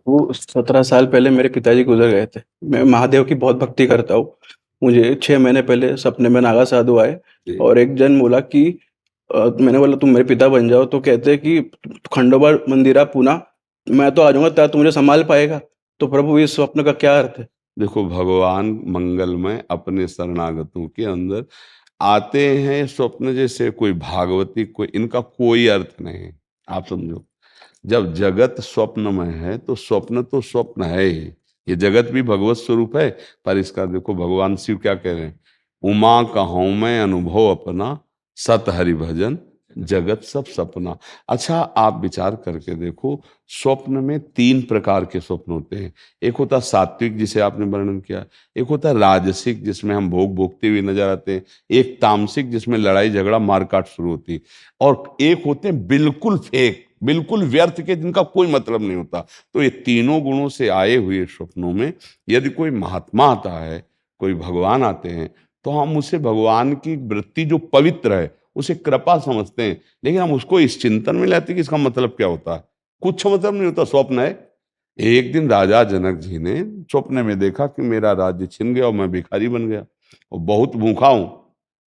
वो 17 साल पहले मेरे पिताजी गुजर गए थे। मैं महादेव की बहुत भक्ति करता हूँ। मुझे 6 महीने पहले सपने में नागा साधु आए जी। और एक जन बोला कि मैंने बोला तुम मेरे पिता बन जाओ, तो कहते हैं कि खंडोबा मंदिरा पूना, मैं तो आ जाऊंगा, क्या तू मुझे संभाल पाएगा? तो प्रभु, इस स्वप्न का क्या अर्थ है? देखो, भगवान मंगलमय अपने शरणागतों के अंदर आते हैं स्वप्न, जैसे कोई भागवती, कोई इनका कोई अर्थ नहीं है। आप समझो, जब जगत स्वप्नमय है तो स्वप्न तो स्वप्न है ही। ये जगत भी भगवत स्वरूप है। पर इसका देखो भगवान शिव क्या कह रहे हैं, उमा कहूँ मैं अनुभव अपना, सत हरि भजन जगत सब सपना। अच्छा, आप विचार करके देखो, स्वप्न में तीन प्रकार के स्वप्न होते हैं। एक होता सात्विक, जिसे आपने वर्णन किया। एक होता राजसिक, जिसमें हम भोग भोगते हुए नजर आते हैं। एक तामसिक, जिसमें लड़ाई झगड़ा मारकाट शुरू होती है। और एक होते हैं बिल्कुल फेक, बिल्कुल व्यर्थ के, जिनका कोई मतलब नहीं होता। तो ये तीनों गुणों से आए हुए स्वप्नों में यदि कोई महात्मा आता है, कोई भगवान आते हैं, तो हम उसे भगवान की वृत्ति जो पवित्र है उसे कृपा समझते हैं। लेकिन हम उसको इस चिंतन में लेते हैं कि इसका मतलब क्या होता है। कुछ मतलब नहीं होता, स्वप्न है। एक दिन राजा जनक जी ने स्वप्न में देखा कि मेरा राज्य छिन गया और मैं भिखारी बन गया और बहुत भूखा हूं।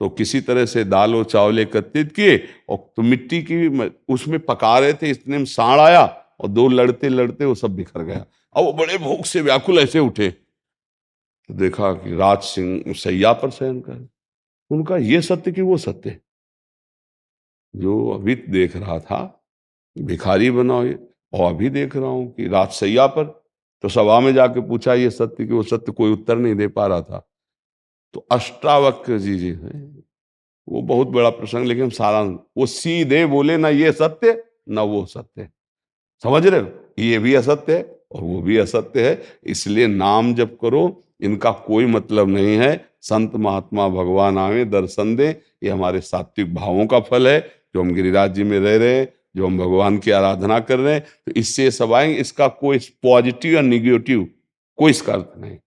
तो किसी तरह से दाल और चावल एकत्रित किए और तो मिट्टी की उसमें पका रहे थे, इतने में सांड आया और दो लड़ते लड़ते वो सब बिखर गया। और वो बड़े भूख से व्याकुल ऐसे उठे, तो देखा कि राज सिंह सैया पर शयन कर। उनका ये सत्य कि वो सत्य जो अभी देख रहा था, भिखारी बना ये, और अभी देख रहा हूं कि राजसैया पर। तो सभा में जाके पूछा ये सत्य कि वो सत्य, कोई उत्तर नहीं दे पा रहा था। तो अष्टावक्र जी हैं, वो बहुत बड़ा प्रसंग, लेकिन सारा वो सीधे बोले, ना ये सत्य ना वो सत्य। समझ रहे हो, ये भी असत्य है और वो भी असत्य है। इसलिए नाम जप करो, इनका कोई मतलब नहीं है। संत महात्मा भगवान आवे दर्शन दे, ये हमारे सात्विक भावों का फल है, जो हम गिरिराज जी में रह रहे हैं, जो हम भगवान की आराधना कर रहे हैं। तो इससे सब आएंगे, इसका कोई पॉजिटिव या निगेटिव कोई इसका अर्थ नहीं।